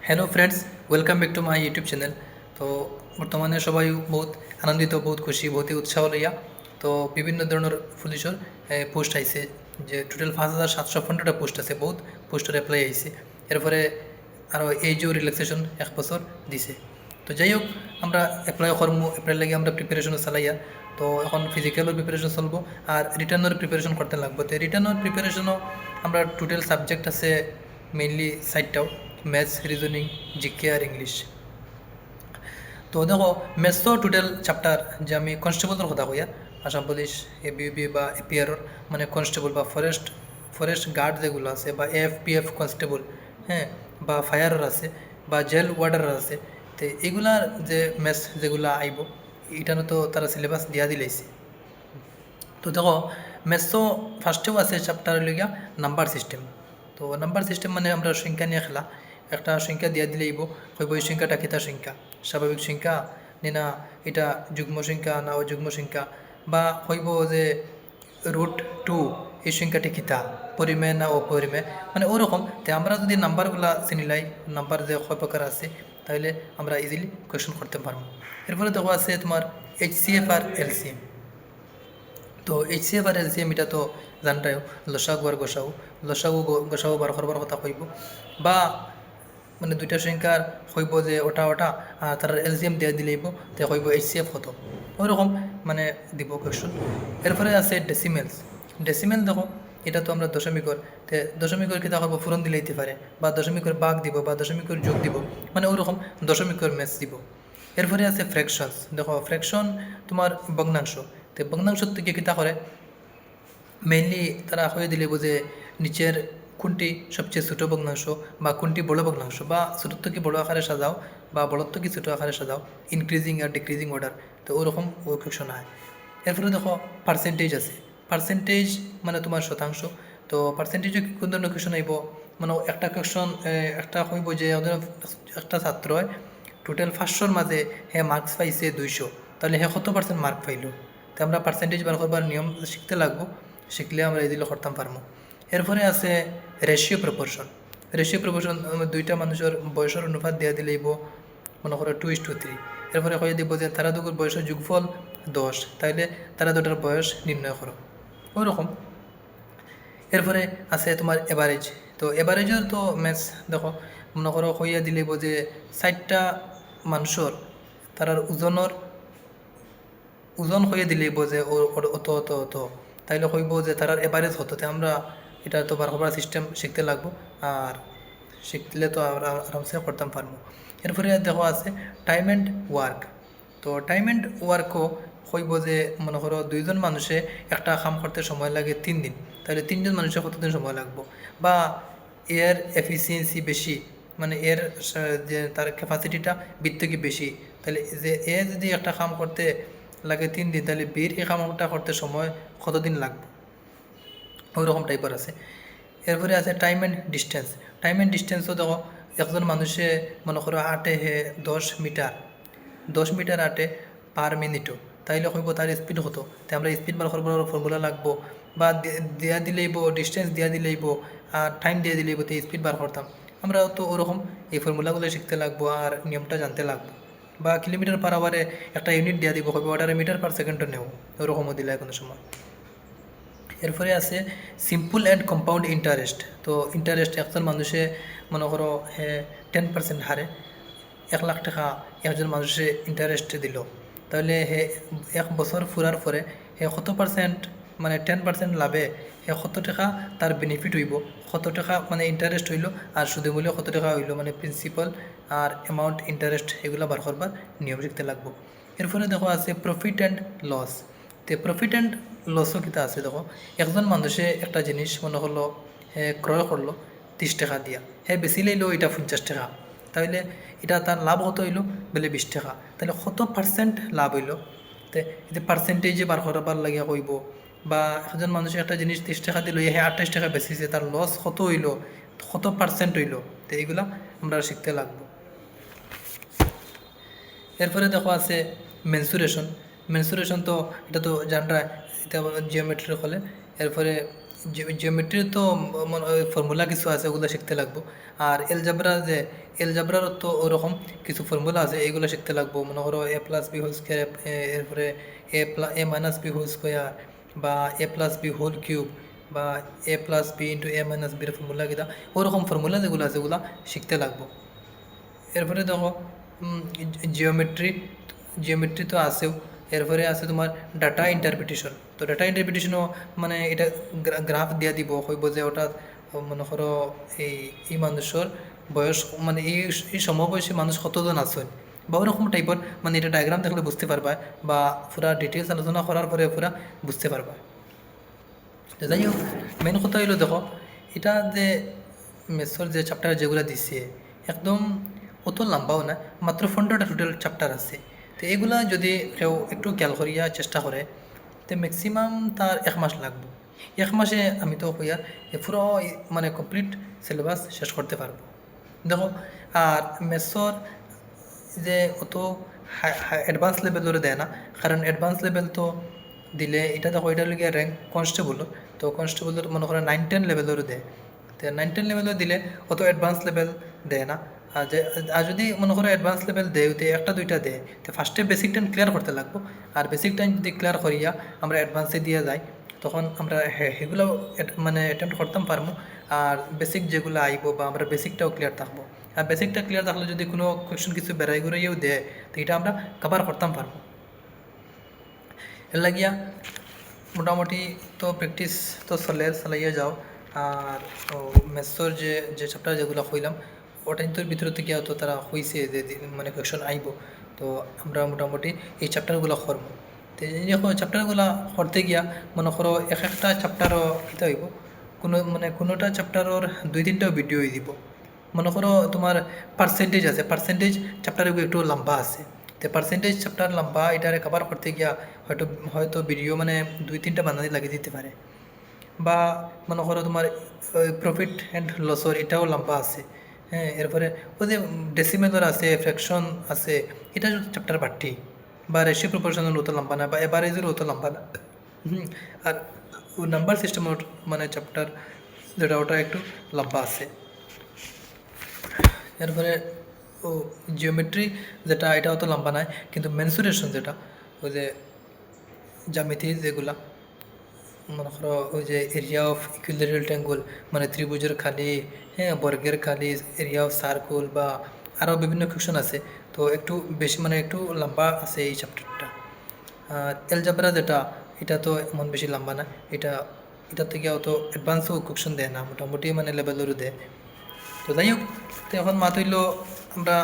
Hello friends, welcome back to my YouTube channel. তো বর্তমানে সবাই বহুত আনন্দিত, বহুত খুশি, বহুতই উৎসাহ লইয়া। তো বিভিন্ন ধরনের পুলিশের পোস্ট আইছে, যে টোটাল 5,715টা পোস্ট আছে, বহুত পোস্টের অ্যাপ্লাই আইছে। এরপরে আরও এইজও রিল্যাক্সেশন 1 বছর দিছে। তো যাই হোক, আমরা অ্যাপ্লাই করবো, অ্যাপ্লাই লাগে আমরা প্রিপারেশনও চালাইয়া। তো এখন ফিজিক্যালের প্রিপারেশন চলবো আর রিটার্নের প্রিপারেশন করতে লাগবো। তো রিটার্নের প্রিপারেশনও আমরা টোটাল সাবজেক্ট আছে মেইনলি 4টাও: ম্যাথস, রিজনিং, জিকে আর ইংলিশ। তো দেখো, ম্যাথসও টোটাল চ্যাপ্টার, যে আমি কনস্টেবলের কথা কইয়া, আসাম পুলিশ, এবিবি বা এপিআরর, মানে কনস্টেবল বা ফরেস্ট ফরেস্ট গার্ড যেগুলো আছে, বা এএফপিএফ কনস্টেবল, হ্যাঁ, বা ফায়ারের আছে, বা জেল ওয়ার্ডারের আছে। তো এগুলার যে ম্যাথস যেগুলো আইব, এটানো তো তারা সিলেবাস দিয়া দিলেইছে। তো দেখো, ম্যাথসও ফার্স্টেও আছে চ্যাপ্টার লইয়া নাম্বার সিস্টেম। তো নাম্বার সিস্টেম মানে আমরা সংখ্যা নিয়ে খেলা। একটা সংখ্যা দিয়া দিলেইব, হইব এই সংখ্যাটা কিতা সংখ্যা, স্বাভাবিক সংখ্যা না এটা যুগ্ম সংখ্যা না অযুগ্ম সংখ্যা, বা হইব যে √2 এই সংখ্যাটি কিতা, পরিমেয় না অপরিমেয়, মানে ওরকম। তো আমরা যদি নাম্বারগুলা চিনিলাই, নাম্বার যে কয় প্রকার আছে, তাহলে আমরা ইজিলি কোয়েশন করতে পারবো। এরপরে দেখো আছে তোমার এইচসিএফ আর এলসিএম। তো এইচসিএফ আর এলসিএম এটা তো জানটাই, লসাগু আর গোসাগু। লসাগু গোসাগু বার করবার কথা কইব, বা মানে দুইটা সংখ্যার হইব যে ওটা ওটা, আর তার এলসিএম দিয়ে দিলেইব, তে হইব এইচসিএফ কত, ওইরকম মানে দিব কোয়েশন। এরপরে আছে ডেসিমেলস। ডেসিমেল দেখো, এটা তো আমরা দশমিকর, তে দশমিকর কিতা করবো, পূরণ দিলে দিতে পারে, বা দশমিকর বাঘ দিব, বা দশমিকর যোগ দিব, মানে ওরকম দশমিকর ম্যাথস দিব। এরপরে আছে ফ্র্যাকশনস। দেখো, ফ্র্যাকশন তোমার ভগ্নাংশ। তো ভগ্নাংশ থেকে কিতা করে, মেইনলি তারা হয়ে দিলে যে নিচের কোনটি সবচেয়ে ছোটো ভগ্নাংশ, বা কোনটি বড় ভগ্নাংশ, বা ছোটোর থেকে বড় আকারে সাজাও, বা বড়োর থেকে ছোটো আকারে সাজাও, ইনক্রিজিং আর ডিক্রিজিং অর্ডার। তো ওরকম ও কোয়েশন হয়। এরপরে দেখো, পার্সেন্টেজ আছে। পার্সেন্টেজ মানে তোমার শতাংশ। তো পার্সেন্টেজে কোন ধরনের কোয়েশন আইব, মানে একটা কোয়েশন, একটা হইব যে ওদের একটা ছাত্র টোটাল 500-র মাঝে মার্কস পাইছে 200, তাহলে কত পার্সেন্ট মার্ক পাইল। তো আমরা পার্সেন্টেজ বার করবার নিয়ম শিখতে লাগবো, শিখলে আমরা এদিকে করতাম পারবো। এরপরে আছে রেশিও প্রপোর্শন। রেশিও প্রপোর্শন দুইটা মানুষের বয়সের অনুপাত দিয়া দিলেইব, মনে করো 2:3। এরপরে কয়ে দিব যে তারা দুটোর বয়সের যোগফল 10, তাইলে তারা দুটার বয়স নির্ণয় করো, ওইরকম। এরপরে আছে তোমার এভারেজ। তো এভারেজের তো ম্যাথস দেখো, মনে করো কইয়া দিলেইব যে 60টা মানুষের তারার ওজন হয়ে দিলেইব যে অত অত অত, তাইলে কইব যে তারার এভারেজ হতো। তো আমরা এটা তো বার করার সিস্টেম শিখতে লাগবো, আর শিখলে তো আমরা আরামসে করতাম পারবো। এরপরে দেখো আছে টাইম অ্যান্ড ওয়ার্ক। তো টাইম অ্যান্ড ওয়ার্কও কইব যে, মনে করো দুইজন মানুষে একটা কাম করতে সময় লাগে 3 দিন, তাহলে 3জন মানুষের কতদিন সময় লাগবো, বা এর এফিসিয়েন্সি বেশি, মানে এর যে তার ক্যাপাসিটিটা বৃত্ত কি বেশি, তাহলে যে এ যদি একটা কাম করতে লাগে 3 দিন, তাহলে বীর এই কামটা করতে সময় কতদিন লাগবে, ওই রকম টাইপের আছে। এরপরে আছে time and distance. Time and ডিস্টেন্সও দেখো, একজন মানুষে মনে করো আটে 10 মিটার, 10 মিটার আটে পার মিনিটও, তাইলে কইব তার স্পিড হতো। তাই আমরা স্পিড বার করবার ফর্মুলা লাগবো, বা দিয়া দিলেইব, ডিস্টেন্স দিয়া দিলেইব, আর টাইম দিয়ে দিলেইব, তো স্পিড বার করতাম। আমরা তো ওরকম এই ফর্মুলাগুলো শিখতে লাগবো, আর নিয়মটা জানতে লাগবো। বা কিলোমিটার পার আওয়ারে একটা ইউনিট দিয়া দিব, হবে ওটারে মিটার পার সেকেন্ডও নেব, ওরকমও দিলে কোনো সময়। এরপরে আছে সিম্পল অ্যান্ড কম্পাউন্ড ইন্টারেস্ট। তো ইন্টারেস্ট একজন মানুষে মনে করো 10% হারে 1 লাখ টাকা একজন মানুষে ইন্টারেস্ট দিল, তাহলে 1 বছর ফুরার পরে কত পার্সেন্ট, মানে 10% লাভে কত টাকা তার বেনিফিট হইব, কত টাকা মানে ইন্টারেস্ট হইল, আর সুদে মূল্য কত টাকা হইল, মানে প্রিন্সিপাল আর অ্যামাউন্ট ইন্টারেস্ট এগুলো বার করবার নিয়ম শিখতে লাগবো। এরপরে দেখো আছে প্রফিট অ্যান্ড লস। তো প্রফিট অ্যান্ড লসও কিতা আছে দেখো, একজন মানুষে একটা জিনিস মনে হলো ক্রয় করলো 30 টাকা দিয়া, বেশি লাইলো এটা 50 টাকা, তাহলে এটা তার লাভ কত হইলো, বলে 20 টাকা, তাহলে কত পার্সেন্ট লাভ হইলো। তো এটা পার্সেন্টেজে বার করাবার লাগিয়া কইব। বা একজন মানুষে একটা জিনিস 30 টাকা দিল, 28 টাকা বেশিছে, তার লস কত হইলো, কত পার্সেন্ট হইলো। তো এইগুলা আমরা শিখতে লাগবো। এরপরে দেখো আছে মেনসুরেশন। মেনসুরেশন তো এটা তো জানরা, এটা জিওমেট্রি হলে। এরপরে জিওমেট্রির তো ফর্মুলা কিছু আছে, ওগুলো শিখতে লাগবো। আর এলজাবরার তো ওরকম কিছু ফর্মুলা আছে, এইগুলো শিখতে লাগবো। মনে করো এ প্লাস বি হোল স্কোয়ার, এরপরে এ মাইনাস বি হোল স্কোয়ার, বা এ প্লাস বি হোল কিউব, বা এ প্লাস বি ইন্টু এ মাইনাস বির ফর্মুলা কিনা, ওরকম ফর্মুলা যেগুলো আছে ওগুলো শিখতে লাগবো। এরপরে দেখো জিওমেট্রি জিওমেট্রি তো আছেও। এরপরে আছে তোমার ডাটা ইন্টারপ্রিটেশন। তো ডাটা ইন্টারপ্রিটেশনও মানে এটা গ্রাফ দিয়া দিব, হইব যে ওটা মনে করো এই এই মানুষের বয়স, মানে এই সমবয়সী মানুষ কতজন আছেন, বা ওরকম টাইপের, মানে এটা ডায়াগ্রাম দেখলে বুঝতে পারবা, বা পুরা ডিটেলস আলোচনা করার পরে পুরা বুঝতে পারবা। তো যাই হোক, মেন কথা হইলো দেখো, এটা যে মেসর যে চ্যাপ্টার যেগুলো দিছে একদম অত লম্বাও না, মাত্র 15টা টোটাল চ্যাপ্টার আছে। তো এগুলা যদি কেউ একটু খেয়াল করিয়া চেষ্টা করে, তো ম্যাক্সিমাম তার 1 মাস লাগবে। 1 মাসে আমি তো কইয়া পুরো মানে কমপ্লিট সিলেবাস শেষ করতে পারবো। দেখো, আর মেসর যে অত অ্যাডভান্স লেভেলের দেয় না, কারণ অ্যাডভান্স লেভেল তো দিলে এটা দেখো, এটা লিগে র্যাঙ্ক কনস্টেবল, তো কনস্টেবলের মনে করো 9-10 লেভেলেরও দেয়। তো 9-10 লেভেলও দিলে অত অ্যাডভান্স লেভেল দেয় না। আর যদি মনে করো অ্যাডভান্স লেভেল দেয়, তো একটা দুইটা দেয়, তো ফার্স্টে বেসিক টাইম ক্লিয়ার করতে লাগবো। আর বেসিক টাইম যদি ক্লিয়ার করিয়া আমরা অ্যাডভান্সে দিয়ে যাই, তখন আমরা সেগুলো মানে অ্যাটেম্প্ট করতাম পারবো। আর বেসিক যেগুলো আইব, বা আমরা বেসিকটাও ক্লিয়ার থাকবো। আর বেসিকটা ক্লিয়ার থাকলে যদি কোনো কোয়েশ্চেন কিছু বেড়াই ঘুরাইয়েও দেয়, তো এটা আমরা কভার করতাম পারবো। এর লাগিয়া মোটামুটি তো প্র্যাকটিস তো চালাইয়া যাও। আর ম্যাথসর যে চ্যাপ্টার যেগুলো হইলাম, ওটা কিন্তু ভিতরে থেকে তো তারা হইছে যে মানে কোয়েশন আইব। তো আমরা মোটামুটি এই চ্যাপ্টারগুলো করবো। তো এই যে চ্যাপ্টারগুলো করতে গিয়া মনে করো একটা চ্যাপ্টারও কীটা হইব, কোনোটা চ্যাপ্টারের 2-3টাও ভিডিও দিব। মনে করো তোমার পার্সেন্টেজ আছে, পার্সেন্টেজ চ্যাপ্টারে একটু লম্বা আছে, তো পার্সেন্টেজ চ্যাপ্টার লম্বা, এটারে কভার করতে গিয়া হয়তো ভিডিও মানে 2-3টা বানানি লাগিয়ে দিতে পারে। বা মনে করো তোমার প্রফিট অ্যান্ড লসর, এটাও লম্বা আছে। হ্যাঁ, এরপরে ওই যে ডেসিমেলর আছে, ফ্র্যাকশন আছে, এটা চ্যাপ্টার বাড়তি। বা রেশিও প্রপোর্শনাল অত লম্বা না, বা এভারেজের অত লম্বা না। আর নাম্বার সিস্টেমের মানে চ্যাপ্টার যেটা, ওটা একটু লম্বা আছে। এরপরে ও জিওমেট্রি যেটা, এটা অত লম্বা নয়, কিন্তু মেনসুরেশন যেটা, ওই যে জ্যামিতি যেগুলা, মনে করো ওই যে এরিয়া অফ ইকুইলেটারাল ট্রায়াঙ্গল, মানে ত্রিভুজের খালি, হ্যাঁ, বর্গের খালি, এরিয়া অফ সার্কুল, বা আরও বিভিন্ন কোয়েশন আছে। তো একটু বেশি মানে একটু লম্বা আছে এই চ্যাপ্টারটা। আর এলজাবরা যেটা, এটা তো এমন বেশি লম্বা না, এটা থেকে অত অ্যাডভান্সও কোয়েশন দেয় না, মোটামুটি মানে লেভেলেরও দেয়। তো যাই হোক, তো এখন মাত হইল আমরা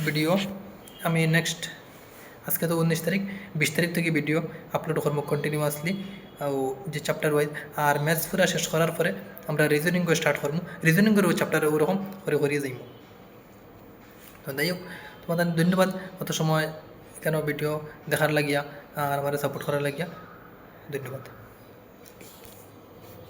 ভিডিও, আমি নেক্সট আজকে তো 19 তারিখ, 20 তারিখ থেকে ভিডিও আপলোড করবো কন্টিনিউয়াসলি, যে চ্যাপ্টার ওয়াইজ। আর ম্যাথস পুরা শেষ করার পরে আমরা রিজনিং করে স্টার্ট করবো, রিজনিং করে ওই চ্যাপ্টার ওরকম করে করিয়ে যাইব। তো যাই হোক, তোমাদের ধন্যবাদ অত সময় কেন ভিডিও দেখার লাগিয়া আর আমার সাপোর্ট করার লাগিয়া, ধন্যবাদ।